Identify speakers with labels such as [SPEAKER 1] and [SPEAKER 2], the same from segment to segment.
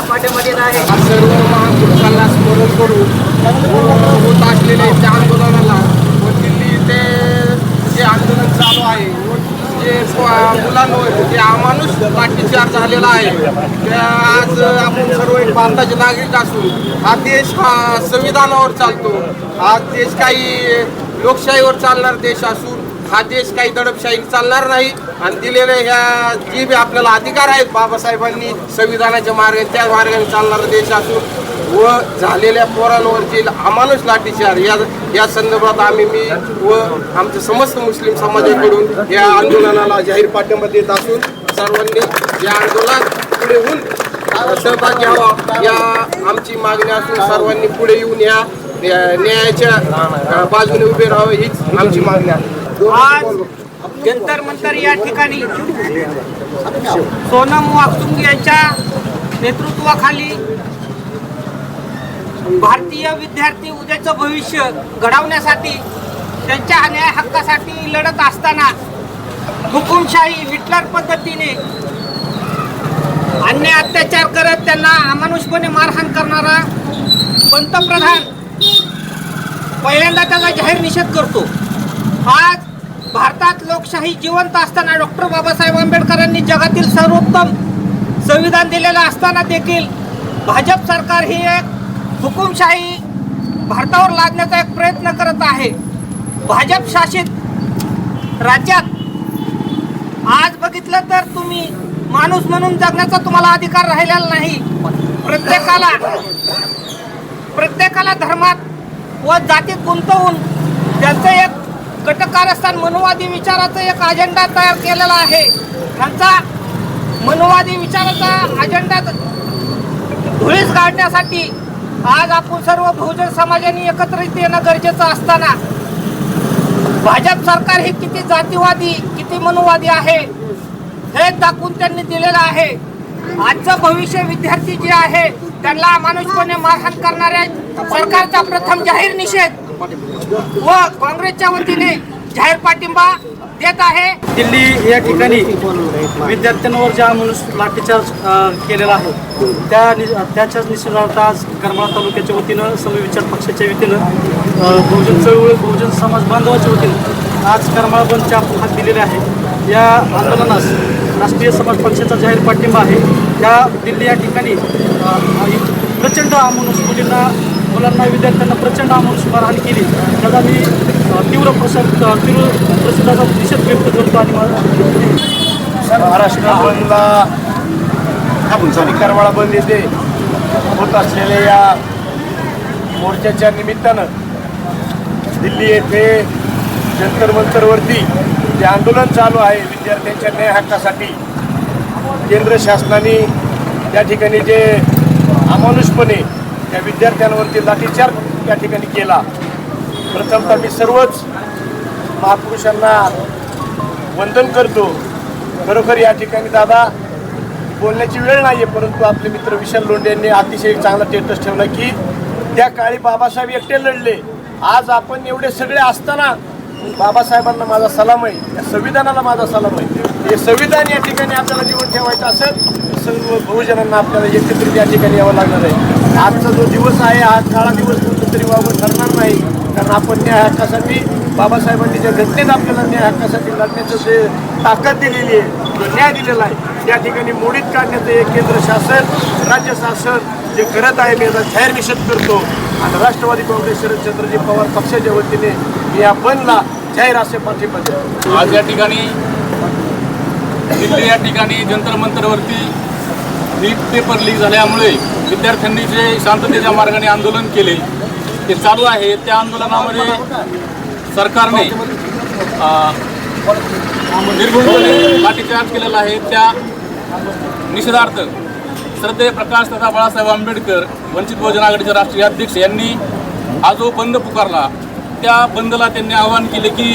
[SPEAKER 1] पाठ्यामध्ये आहे. सर्व महापुरुषांना स्मरण करून होत असलेल्या त्या आंदोलनाला व दिल्ली ते जे आंदोलन चालू आहे जे मुलांवर जे अमानुष लाठीचार झालेला आहे त्या आज आपण सर्व एक भारताचे नागरिक असून हा देश हा संविधानावर चालतो. हा देश काही लोकशाहीवर चालणारा देश असून हा देश काही दडपशाही चालणार नाही आणि दिलेल्या ह्या जे बी आपल्याला अधिकार आहेत बाबासाहेबांनी संविधानाच्या मार्गाने त्या मार्गाने चालणारा देश असून व झालेल्या पोरांवरची अमानुष लाठीचार या संदर्भात मी व आमच्या समस्त मुस्लिम समाजाकडून या आंदोलनाला जाहीर पाठिंबा देत असून सर्वांनी या आंदोलनात पुढे होऊन सहभाग घ्यावा या आमची मागणी असून सर्वांनी पुढे येऊन या न्यायाच्या बाजूने उभे राहावे हीच आमची मागणी आहे.
[SPEAKER 2] आज जंतर मंतर या ठिकाणी सोनम वांगचुक यांच्या नेतृत्वाखाली भारतीय विद्यार्थी उद्याचं भविष्य घडवण्यासाठी त्यांच्या न्याय हक्कासाठी लढत असताना हुकुमशाही हिटलर पद्धतीने अन्याय अत्याचार करत त्यांना अमानुषपणे मारहाण करणारा पंतप्रधान पहिल्यांदा त्याचा जाहीर निषेध करतो. आज भारतात लोकशाही जिवंत असताना डॉक्टर बाबासाहेब आंबेडकरांनी जगातील सर्वोत्तम संविधान दिलेलं असताना देखील भाजप सरकार ही एक हुकुमशाही भारतावर लादण्याचा एक प्रयत्न करत आहे. भाजप शासित राज्यात आज बघितलं तर तुम्ही माणूस म्हणून जगण्याचा तुम्हाला अधिकार राहिलेला नाही. प्रत्येकाला धर्मात व जातीत गुंतवून त्यांचं एक कटकारस्थान मनोवादी विचाराचा एक अजेंडा तयार केलेला आहे. त्यांचा मनोवादी विचाराचा अजेंडा धुळीस गाडण्यासाठी आज आपण सर्व बहुजन समाजाने एकत्रित येणं गरजेचं असताना भाजप सरकार हे किती जातीवादी किती मनोवादी आहे हे दाखवून त्यांनी दिलेलं आहे. आजचं भविष्य विद्यार्थी जे आहे त्यांना अमानुषपणे मारहाण करणाऱ्या सरकारचा प्रथम जाहीर निषेध व काँग्रेसच्या वतीने जाहीर पाठिंबा देत आहे.
[SPEAKER 3] दिल्ली या ठिकाणी विद्यार्थ्यांवर ज्या अमानुष लाठीचार्ज केलेला आहे त्याच्याच निषेधार्थ आज करमाळा तालुक्याच्या वतीनं समविचार पक्षाच्या वतीनं बहुजन चळवळ बहुजन समाज बांधवाच्या वतीनं आज करमाळा बंदचे आपण हात दिलेले आहे. या आंदोलनास राष्ट्रीय समाज पक्षाचा जाहीर पाठिंबा आहे. त्या दिल्ली या ठिकाणी प्रचंड अमानुष मुलांना विद्यार्थ्यांना प्रचंड अमानुष मारहाण केली त्याचा मी तीव्र प्रसिद्धाचा निषेध व्यक्त करतो. आणि
[SPEAKER 4] महाराष्ट्र बंदला करमाळा बंद येथे होत असलेल्या या मोर्चाच्या निमित्तानं दिल्ली येथे जंतर मंतरवरती जे आंदोलन चालू आहे विद्यार्थ्यांच्या न्याय हक्कासाठी केंद्र शासनाने त्या ठिकाणी जे अमानुषपणे त्या विद्यार्थ्यांवरती लाठीचार त्या ठिकाणी केला. प्रथमतः मी सर्वच महापुरुषांना वंदन करतो. खरोखर या ठिकाणी दादा बोलण्याची वेळ नाही आहे परंतु आपले मित्र विशाल लोंढे यांनी अतिशय चांगला स्टेटस ठेवला की त्या काळी बाबासाहेब एकटे लढले. आज आपण एवढे सगळे असताना बाबासाहेबांना माझा सलाम आहे, या संविधानाला माझा सलाम आहे. हे संविधान या ठिकाणी आपल्याला जीवन ठेवायचं असेल सर्व बहुजनांना आपल्याला एकत्रित या ठिकाणी यावं लागणार आहे. आजचा जो दिवस आहे हा काळा दिवस कोणतं तरी वावं ठरणार नाही कारण आपण न्याय हक्कासाठी बाबासाहेबांनी ज्या घटनेत आपल्याला न्याय हक्कासाठी लढण्याचं जे ताकद दिलेली आहे जो न्याय दिलेला आहे त्या ठिकाणी मोडीत काढण्याचं हे केंद्र शासन राज्य शासन जे करत आहे मी याचा जाहीर निषेध करतो. आणि राष्ट्रवादी काँग्रेस शरदचंद्रजी पवार पक्षाच्या वतीने मी या बंदला जाहीर असे पाठिंबा देतो.
[SPEAKER 5] आज या ठिकाणी दिल्ली या ठिकाणी जंतर मंतरवरती नीट पेपर लीक झाल्यामुळे विद्यार्थ्यांनी जे शांततेच्या मार्गाने आंदोलन केले ते चालू आहे. त्या आंदोलनामध्ये सरकारने निर्घृणपणे लाठीचार्ज केलेला आहे. त्या निषेधार्थ श्रद्धेय प्रकाश तथा बाळासाहेब आंबेडकर वंचित बहुजन आघाडीचे राष्ट्रीय अध्यक्ष यांनी हा जो बंद पुकारला त्या बंदला त्यांनी आवाहन केले की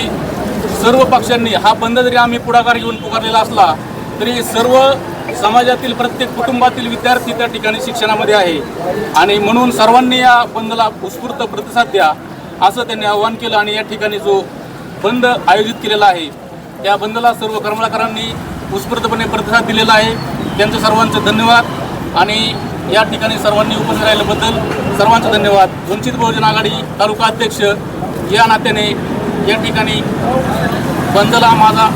[SPEAKER 5] सर्व पक्षांनी हा बंद जरी आम्ही पुढाकार घेऊन पुकारलेला असला तरी सर्व समाजातील प्रत्येक कुटुंबातील विद्यार्थी त्या ठिकाणी शिक्षणामध्ये आहे आणि म्हणून सर्वांनी या बंदला उत्स्फूर्त प्रतिसाद द्या असं त्यांनी आवाहन केलं. आणि या ठिकाणी जो बंद आयोजित केलेला आहे त्या बंदला सर्व करमाळकरांनी उत्स्फूर्तपणे प्रतिसाद दिलेला आहे. त्यांचं सर्वांचं धन्यवाद आणि या ठिकाणी सर्वांनी उपस्थित राहिल्याबद्दल सर्वांचं धन्यवाद. वंचित बहुजन आघाडी तालुका अध्यक्ष या नात्याने या ठिकाणी बंदला माझा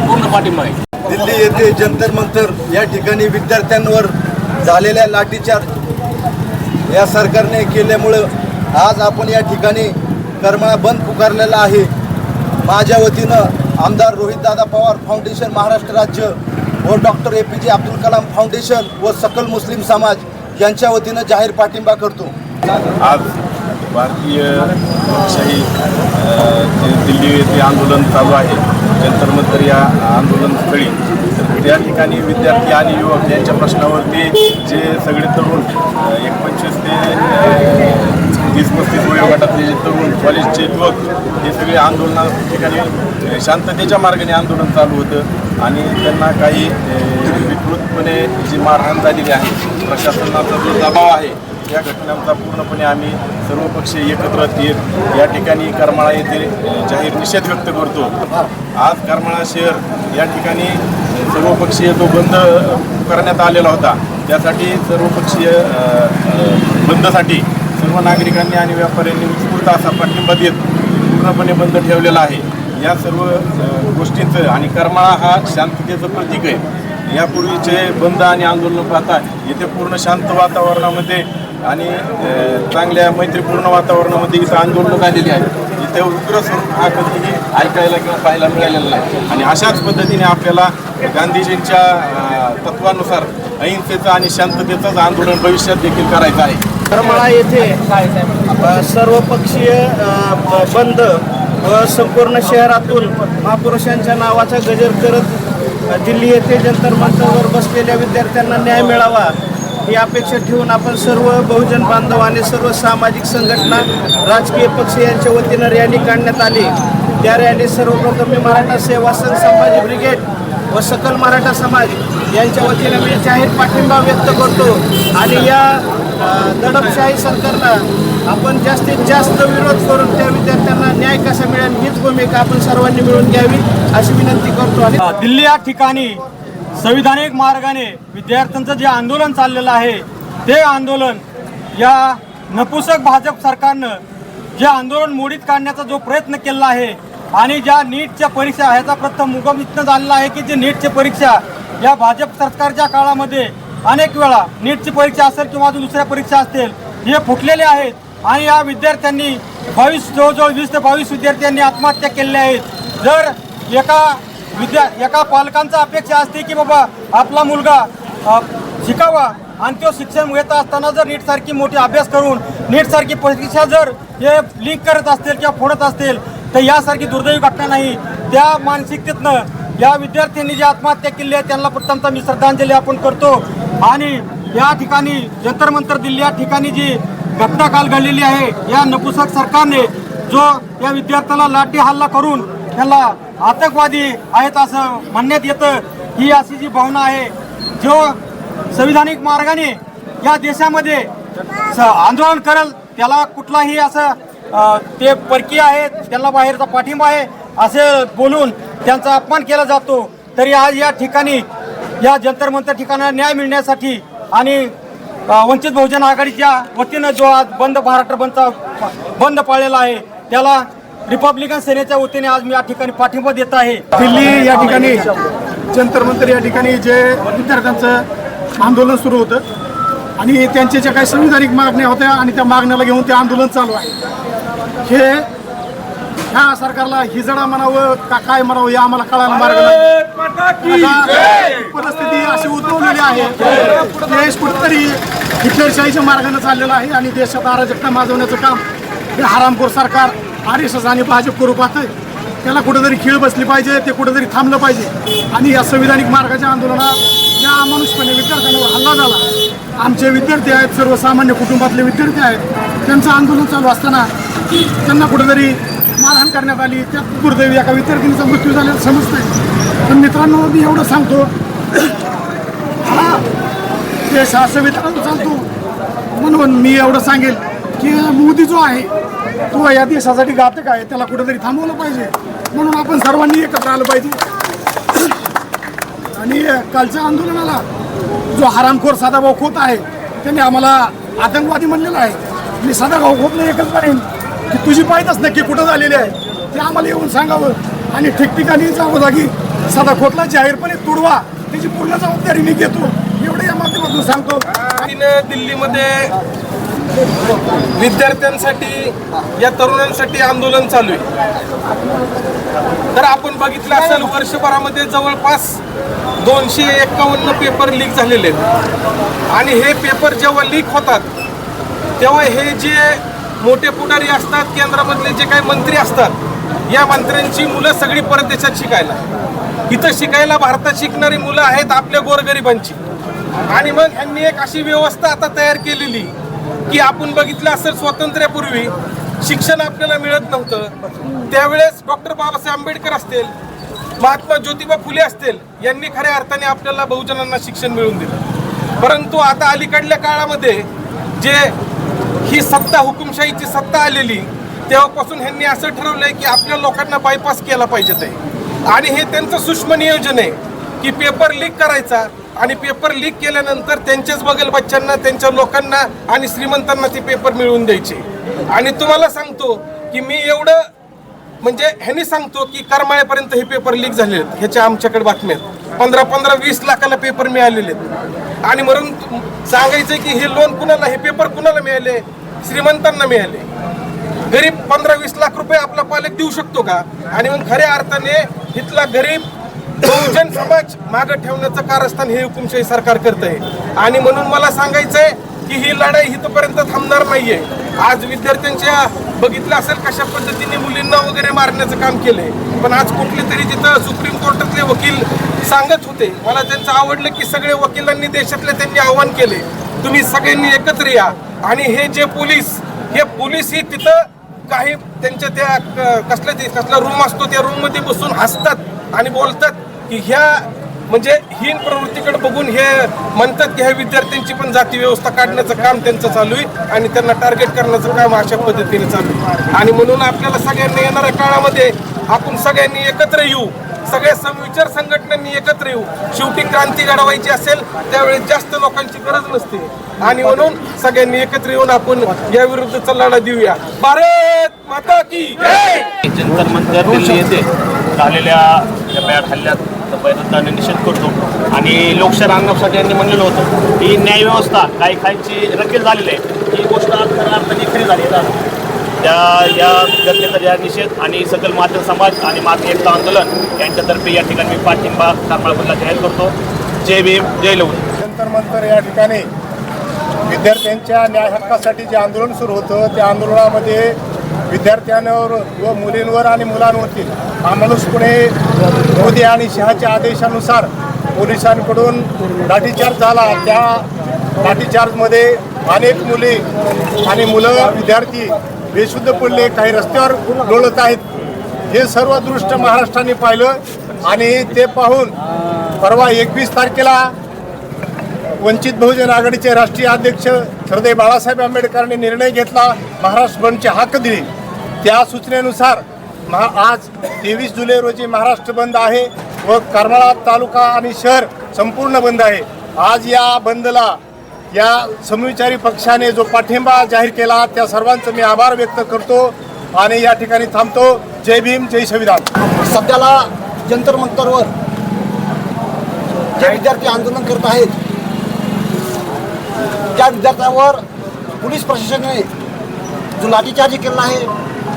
[SPEAKER 5] पूर्ण पाठिंबा आहे.
[SPEAKER 6] दिल्ली येथे जंतर मंतर या ठिकाणी विद्यार्थ्यांवर झालेल्या लाठीचार्ज या सरकारने केल्यामुळं आज आपण या ठिकाणी करमाळा बंद पुकारलेला आहे. माझ्या वतीनं आमदार रोहितदादा पवार फाउंडेशन महाराष्ट्र राज्य व doctor APJ Abdul Kalam foundation व सकल मुस्लिम समाज यांच्या वतीनं जाहीर पाठिंबा करतो.
[SPEAKER 4] आज भारतीय लोकशाही जे दिल्ली येथे आंदोलन चालू आहे, जंतर मंतर या आंदोलनस्थळी, तर त्या ठिकाणी विद्यार्थी आणि युवक यांच्या प्रश्नावरती जे सगळे तरुण 25 ते 30-35 वयोगटातले जे तरुण कॉलेजचे युवक हे सगळे आंदोलना ठिकाणी शांततेच्या मार्गाने आंदोलन चालू होतं आणि त्यांना काही विकृतपणे जी मारहाण झालेली आहे, प्रशासनाचा जो दबाव आहे, या घटनांचा पूर्णपणे आम्ही सर्वपक्षीय एकत्र येत या ठिकाणी करमाळा येथे जाहीर निषेध व्यक्त करतो. आज करमाळा शहर या ठिकाणी सर्वपक्षीय जो बंद करण्यात आलेला होता, त्यासाठी सर्वपक्षीय बंदसाठी सर्व नागरिकांनी आणि व्यापाऱ्यांनी उत्स्फूर्त असा पाठिंबा देत पूर्णपणे बंद ठेवलेला आहे. या सर्व गोष्टींचं आणि करमाळा हा शांततेचं प्रतीक आहे. यापूर्वीचे बंद आणि आंदोलन पाहता येथे पूर्ण शांत वातावरणामध्ये आणि चांगल्या मैत्रीपूर्ण वातावरणामध्ये इथं आंदोलनं झालेली आहेत. इथे उग्र स्वरूप हा कधीही ऐकायला किंवा पाहायला मिळालेला नाही आणि अशाच पद्धतीने आपल्याला गांधीजींच्या तत्वानुसार अहिंसेचं आणि शांततेचंच आंदोलन भविष्यात देखील करायचं आहे.
[SPEAKER 2] करमाळा येथे सर्वपक्षीय बंद व संपूर्ण शहरातून महापुरुषांच्या नावाचा गजर करत दिल्ली येथे जंतर मंतरवर बसलेल्या विद्यार्थ्यांना न्याय मिळावा ही अपेक्षा ठेवून आपण सर्व बहुजन बांधव आणि सर्व सामाजिक संघटना, राजकीय पक्ष यांच्या वतीनं रॅली काढण्यात आली. त्या रॅलीत सर्वप्रथम मी मराठा सेवा संघ संभाजी ब्रिगेड व सकल मराठा समाज यांच्या वतीनं मी जाहीर पाठिंबा व्यक्त करतो आणि या दडपशाही सरकारला आपण जास्तीत जास्त विरोध करून त्या विद्यार्थ्यांना न्याय कसा मिळेल हीच भूमिका आपण सर्वांनी मिळून घ्यावी अशी विनंती करतो. आणि
[SPEAKER 3] दिल्ली या ठिकाणी संविधानिक मार्गाने विद्यार्थ्यांचं जे आंदोलन चाललेलं आहे, ते आंदोलन या नपुसक भाजप सरकारनं जे आंदोलन मोडीत काढण्याचा जो प्रयत्न केला आहे आणि ज्या नीटच्या परीक्षा ह्याचा प्रथम उगम इथनं झालेला आहे की जे नीटच्या परीक्षा या भाजप सरकारच्या काळामध्ये अनेक वेळा नीटची परीक्षा असेल किंवा दुसऱ्या परीक्षा असतील हे फुटलेले आहेत आणि या विद्यार्थ्यांनी जवळजवळ 20 ते 22 विद्यार्थ्यांनी आत्महत्या केलेल्या आहेत. जर एका पालकांचा अपेक्षा असते की बाबा आपला मुलगा शिकावा आणि तो शिक्षण घेत असताना जर नीटसारखी मोठी अभ्यास करून नीटसारखी परीक्षा जर हे लीक करत असतील किंवा फोडत असतील तर यासारखी दुर्दैवी घटना नाही. त्या मानसिकतेतनं या विद्यार्थ्यांनी जी आत्महत्या केली आहे त्यांना प्रथमतः मी श्रद्धांजली आपण करतो. आणि या ठिकाणी जंतर मंतर दिल्ली या ठिकाणी जी घटना काल घडलेली आहे, या नपुसक सरकारने जो या विद्यार्थ्याला लाठी हल्ला करून त्याला आतंकवादी आहेत असं म्हणण्यात येतं, ही अशी जी भावना आहे. जो संविधानिक मार्गाने या देशामध्ये आंदोलन करेल त्याला कुठलाही असं ते परकीय आहेत, त्यांना बाहेरचा पाठिंबा आहे असे बोलून त्यांचा अपमान केला जातो. तरी आज या ठिकाणी या जंतर मंतर ठिकाणाला न्याय मिळण्यासाठी आणि वंचित बहुजन आघाडीच्या वतीनं जो आज महाराष्ट्र बंद पाळलेला आहे त्याला रिपब्लिकन सेनेच्या वतीने आज मी या ठिकाणी पाठिंबा देत आहे.
[SPEAKER 7] दिल्ली या ठिकाणी जंतर मंतर या ठिकाणी जे विद्यार्थ्यांचं आंदोलन सुरू होतं आणि त्यांच्या ज्या काही संविधानिक मागण्या होत्या आणि त्या मागण्याला घेऊन ते आंदोलन चालू आहे. हे ह्या सरकारला हिजडा म्हणावं का काय म्हणावं या आम्हाला कळायला मार्ग नाही. परिस्थिती अशी उद्भवलेली आहे, देश कुठेतरी हिटलरशाहीच्या मार्गाने चाललेला आहे आणि देशात अराजकता माजवण्याचं काम हे हरामखोर सरकार RSS आणि भाजप करू पाहतंय. त्याला कुठेतरी खीळ बसली पाहिजे, ते कुठेतरी थांबलं पाहिजे. आणि या संविधानिक मार्गाच्या आंदोलनात ज्या अमानुषपणे विद्यार्थ्यांवर हल्ला झाला, आमचे विद्यार्थी आहेत, सर्वसामान्य कुटुंबातले विद्यार्थी आहेत, त्यांचं आंदोलन चालू असताना त्यांना कुठेतरी मारहाण करण्यात आली. त्यात दुर्दैवी एका विद्यार्थिनीचा मृत्यू झालेला समजतंय. पण मित्रांनो, मी एवढं सांगतो, हा देश हा संविधानात चालतो म्हणून मी एवढं सांगेल की मोदी जो आहे तो या देशासाठी घातक आहे, त्याला कुठेतरी थांबवलं पाहिजे. म्हणून आपण सर्वांनी एकत्र आलं पाहिजे. आणि कालच्या आंदोलनाला जो हरामखोर सदाभाऊ खोत आहे त्यांनी आम्हाला आतंकवादी म्हणलेलं आहे. मी सदाभाऊ खोतला एकच म्हणेन की तुझी पायदास नक्की कुठं झालेली आहे ते आम्हाला येऊन सांगावं आणि ठिकठिकाणी जागोजागी सदा खोतला जाहीरपणे तुडवा, त्याची पूर्ण जबाबदारी मी घेतो एवढं या माध्यमातून सांगतो.
[SPEAKER 1] दिल्लीमध्ये विद्यार्थ्यांसाठी या तरुणांसाठी आंदोलन चालू आहे. तर आपण बघितलं असेल वर्षभरामध्ये जवळपास 251 पेपर लीक झालेले आहेत आणि हे पेपर जेव्हा लीक होतात तेव्हा हे जे मोठे पुढारी असतात, केंद्रामधले जे काही मंत्री असतात, या मंत्र्यांची मुलं सगळी परदेशात शिकायला, इथं शिकायला भारतात शिकणारी मुलं आहेत आपल्या गोरगरिबांची. आणि मग यांनी एक अशी व्यवस्था आता तयार केलेली की आपण बघितलं असेल स्वातंत्र्यापूर्वी शिक्षण आपल्याला मिळत नव्हतं, त्यावेळेस डॉक्टर बाबासाहेब आंबेडकर असतील, महात्मा ज्योतिबा फुले असतील, यांनी खऱ्या अर्थाने आपल्याला बहुजनांना शिक्षण मिळवून दिलं. परंतु आता अलीकडल्या काळामध्ये जे ही सत्ता, हुकुमशाहीची सत्ता आलेली, तेव्हापासून ह्यांनी असं ठरवलंय की आपल्या लोकांना बायपास केला पाहिजे ते. आणि हे त्यांचं सूक्ष्म नियोजन आहे की पेपर लीक करायचा आणि पेपर लीक केल्यानंतर त्यांच्याच बगल बच्चांना, त्यांच्या लोकांना आणि श्रीमंतांना ते पेपर मिळवून द्यायचे. आणि तुम्हाला सांगतो की मी एवढं म्हणजे ह्यांनी सांगतो की करमाळ्यापर्यंत हे पेपर लीक झालेले आहेत. ह्याच्या आमच्याकडे बातम्या आहेत. 15-20 लाखाला पेपर मिळालेले आहेत. आणि म्हणून सांगायचं की हे लोन कुणाला, हे पेपर कुणाला मिळाले? श्रीमंतांना मिळाले. गरीब 15-20 लाख रुपये आपला पालक देऊ शकतो का? आणि मग खऱ्या अर्थाने इथला गरीब बहुजन समाज मागं ठेवण्याचं कारस्थान हे हुकुमशाही सरकार करत आहे. आणि म्हणून मला सांगायचंय की ही लढाई इथपर्यंत थांबणार नाहीये. आज विद्यार्थ्यांच्या बघितलं असेल कशा पद्धतीने मुलींना वगैरे मारण्याचं काम केलंय, पण आज कुठले तरी तिथं सुप्रीम कोर्टातले वकील सांगत होते, मला त्यांचं आवडलं की सगळे वकिलांनी देशातले त्यांनी आव्हान केले, तुम्ही सगळ्यांनी एकत्र या. आणि हे जे पोलीस ही तिथं काही त्यांच्या त्या कसला रूम असतो त्या रूममध्ये बसून हसतात आणि बोलतात की ह्या म्हणजे हीन प्रवृत्तीकडे बघून हे म्हणतात की ह्या विद्यार्थ्यांची पण जाती व्यवस्था काढण्याचं काम त्यांचं चालू आहे आणि त्यांना टार्गेट करण्याचं काम अशा पद्धतीने चालू आहे. आणि म्हणून आपल्याला सगळ्यांनी येणाऱ्या काळामध्ये आपण सगळ्यांनी एकत्र येऊ, सगळ्या समविचार संघटनांनी एकत्र येऊ. शेवटी क्रांती घडवायची असेल त्यावेळेस जास्त लोकांची गरज नसते आणि म्हणून सगळ्यांनी एकत्र येऊन आपण या विरुद्धचा लढा देऊया. भारत माता की जय.
[SPEAKER 8] जंतर मंतर दिल्ली येथे झालेल्या या बॅड हल्ल्यात बैठकाने निषेध करतो आणि लोकशाही आणण्यासाठी यांनी म्हणलेलं होतं की न्याय व्यवस्था काही खायची रकेल झालेली आहे, ही गोष्ट खऱ्या अर्थाने खरी झाली आहे. त्या या घटनेचा या निषेध आणि सकल माध्यम समाज आणि मागणी एकता आंदोलन यांच्यातर्फे या ठिकाणी मी पाठिंबा करमाळा जाहीर करतो. जय भीम, जय लवणी.
[SPEAKER 4] जंतर मंतर या ठिकाणी विद्यार्थ्यांच्या न्याय हक्कासाठी जे आंदोलन सुरू होतं त्या आंदोलनामध्ये विद्यार्थ्यांवर व मुलींवर आणि मुलांवरती अमानुषपणे मोदी आणि शहाच्या आदेशानुसार पोलिसांकडून लाठीचार्ज झाला. त्या लाठीचार्जमध्ये अनेक मुली आणि मुलं विद्यार्थी बेशुद्ध पडले, काही रस्त्यावर लोळत आहेत. हे सर्व दृश्य महाराष्ट्राने पाहिलं आणि ते पाहून परवा 21 तारखेला वंचित बहुजन आघाडीचे राष्ट्रीय अध्यक्ष सरदेव बाळासाहेब आंबेडकरांनी निर्णय घेतला, महाराष्ट्र बंदची हाक दिली. त्या सूचनेनुसार आज 23 जुलै रोजी महाराष्ट्र बंद आहे व करमाळा तालुका आणि शहर संपूर्ण बंद आहे. आज या बंदला या समविचारी पक्षाने जो पाठिंबा जाहीर केला त्या सर्वांचं मी आभार व्यक्त करतो आणि या ठिकाणी थांबतो. जय भीम, जय संविधान.
[SPEAKER 9] सध्याला जंतर मंतरवर जे विद्यार्थी आंदोलन करत आहेत त्या विद्यार्थ्यांवर पोलीस प्रशासनाने जो लाठीचार्ज केलेला आहे,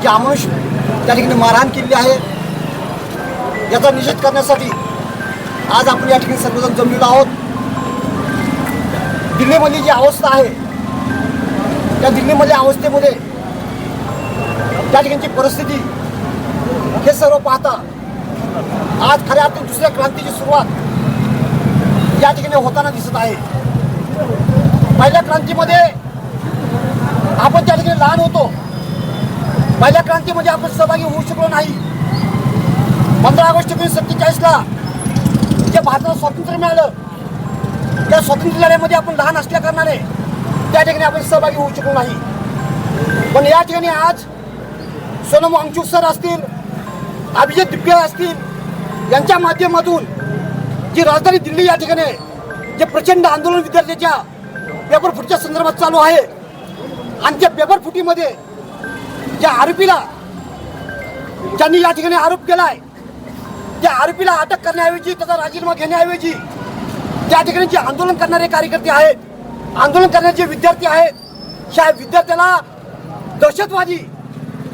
[SPEAKER 9] जे अमानुष त्या ठिकाणी मारहाण केली आहे, याचा निषेध करण्यासाठी आज आपण या ठिकाणी सर्वजण जमलेलो आहोत. दिल्लीमधली जी अवस्था आहे त्या दिल्लीमधल्या अवस्थेमध्ये त्या ठिकाणची परिस्थिती हे सर्व पाहता आज खऱ्या अर्थाने दुसऱ्या क्रांतीची सुरुवात या ठिकाणी होताना दिसत आहे. पहिल्या क्रांतीमध्ये आपण त्या ठिकाणी लहान होतो, पहिल्या क्रांतीमध्ये आपण सहभागी होऊ शकलो नाही. 15 ऑगस्ट 1947ला जे भारताला स्वातंत्र्य मिळालं त्या स्वातंत्र्य लढ्यामध्ये आपण लहान असल्या कारणाने त्या ठिकाणी आपण सहभागी होऊ शकलो नाही. पण या ठिकाणी आज सोनम वांगचुक सर असतील, अभिजित दिप्या असतील यांच्या माध्यमातून जी राजधानी दिल्ली या ठिकाणी जे प्रचंड आंदोलन विद्यार्थ्यांच्या पेपर फुटीच्या संदर्भात चालू आहे आणि त्या पेपर फुटीमध्ये ज्या आरोपीला ज्यांनी या ठिकाणी आरोप केलाय त्या आरोपीला अटक करण्याऐवजी त्याचा राजीनामा घेण्याऐवजी त्या ठिकाणी जे आंदोलन करणारे कार्यकर्ते आहेत, आंदोलन करणारे जे विद्यार्थी आहेत, त्या विद्यार्थ्याला दहशतवादी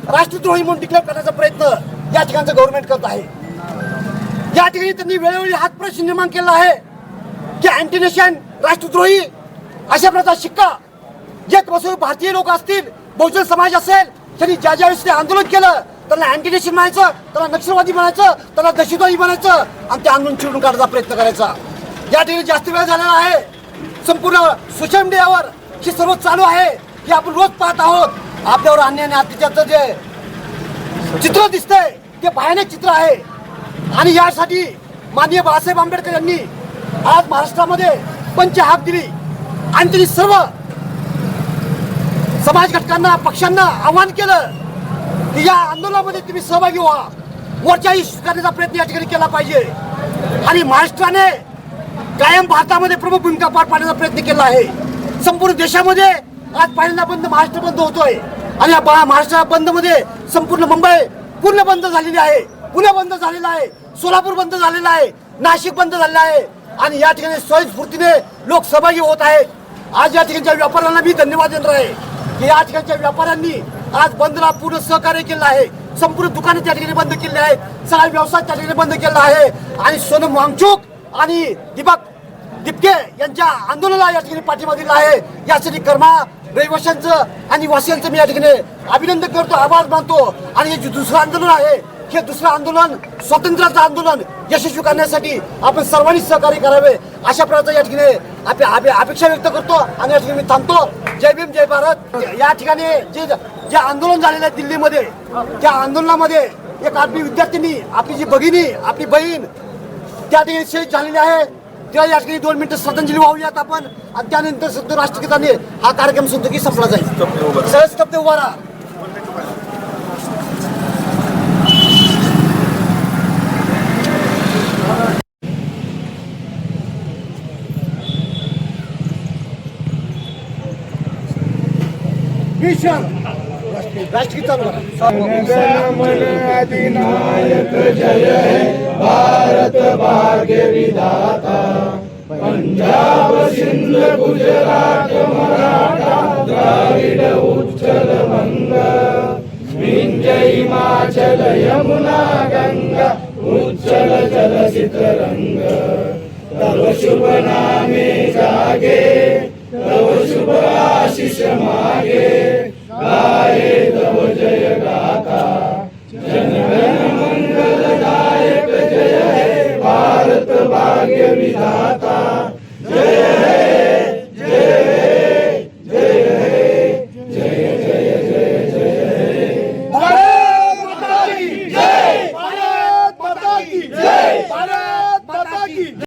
[SPEAKER 9] राष्ट्रद्रोही म्हणून डिक्लेअर करण्याचा प्रयत्न या ठिकाणचं गव्हर्नमेंट करत आहे. या ठिकाणी त्यांनी वेळोवेळी हाच प्रश्न निर्माण केला आहे की अँटी नेशन राष्ट्रद्रोही अशा प्रकारचा शिक्का जे भारतीय लोक असतील, बहुजन समाज असेल, त्यांनी ज्या ज्यावेळेस ते आंदोलन केलं त्याला अँटी नेशन म्हणायचं, त्याला नक्षलवादी म्हणायचं, त्याला दहशतवादी म्हणायचं आणि ते आंदोलन चिरून काढण्याचा प्रयत्न करायचा. या ठिकाणी जास्त वेळ झालेला आहे. संपूर्ण सोशल मीडियावर हे सर्व चालू आहे हे आपण रोज पाहत आहोत. आपल्यावर अन्याय आणि अत्याचाराचं जे चित्र दिसतंय ते भयानक चित्र आहे आणि यासाठी माननीय बाळासाहेब आंबेडकर यांनी आज महाराष्ट्रामध्ये पंच हाक दिली आणि त्यांनी सर्व समाज घटकांना, पक्षांना आवाहन केलं की या आंदोलनामध्ये तुम्ही सहभागी व्हा, मोर्चाही करण्याचा प्रयत्न या ठिकाणी केला पाहिजे. आणि महाराष्ट्राने कायम भारतामध्ये प्रमुख भूमिका पार पाडण्याचा प्रयत्न केला आहे. संपूर्ण देशामध्ये आज पहिल्यांदा बंद महाराष्ट्र बंद होतोय आणि या महाराष्ट्र बंद मध्ये संपूर्ण मुंबई पूर्ण बंद झालेली आहे, पुणे बंद झालेला आहे, सोलापूर बंद झालेला आहे, नाशिक बंद झालेला आहे आणि या ठिकाणी स्वयंस्फूर्तीने लोक सहभागी होत आहेत. आज या ठिकाणच्या व्यापाऱ्यांना मी धन्यवाद देणार आहे की या ठिकाणच्या व्यापाऱ्यांनी आज बंदला पूर्ण सहकार्य केलं आहे. संपूर्ण दुकाने त्या ठिकाणी बंद केले आहेत, सगळा व्यवसाय त्या ठिकाणी बंद केला आहे आणि सोनम वांगचूक आणि दीपक दिपके यांच्या आंदोलनाला या ठिकाणी पाठिंबा दिला आहे. यासाठी कर्मा रहिवाशांचं आणि वासियांचं मी या ठिकाणी अभिनंदन करतो, आभार मानतो. आणि हे जे दुसरं आंदोलन आहे हे दुसरं आंदोलन स्वातंत्र्याचं आंदोलन यशस्वी करण्यासाठी आपण सर्वांनी सहकार्य करावे अशा प्रकारचं या ठिकाणी अपेक्षा व्यक्त करतो आणि या ठिकाणी मी थांबतो. जय भीम, जय भारत. या ठिकाणी जे आंदोलन झालेलं आहे दिल्लीमध्ये, त्या आंदोलनामध्ये एक आपली विद्यार्थिनी, आपली जी भगिनी, आपली बहीण त्या ठिकाणी शहीद झालेली आहे. त्या या ठिकाणी 2 मिनिटं श्रद्धांजली वाहूयात आपण आणि त्यानंतर सुद्धा राष्ट्रगीताने हा कार्यक्रम सुद्धा की संपला जाईल. सहज स्तब्ध उभा राहा. राष्ट्रगीत चालू करा.
[SPEAKER 1] अधिनायक जय हे भारत भाग्य विधाता, पंजाब सिंध गुजरात मराठा द्राविड उच्चल वंग, विंध्य हिमाचल यमुना गंगा उच्चल जलसित रंग, तव शुभ नामे जागे, तव शुभ आशीष मागे, गाये तव जय गाथा, जनगण मंगलदायक जय हे भारत भाग्य विधाता, जय हे जय हे जय हे जय जय जय जय. भारत माता की जय, भारत माता की जय, भारत माता की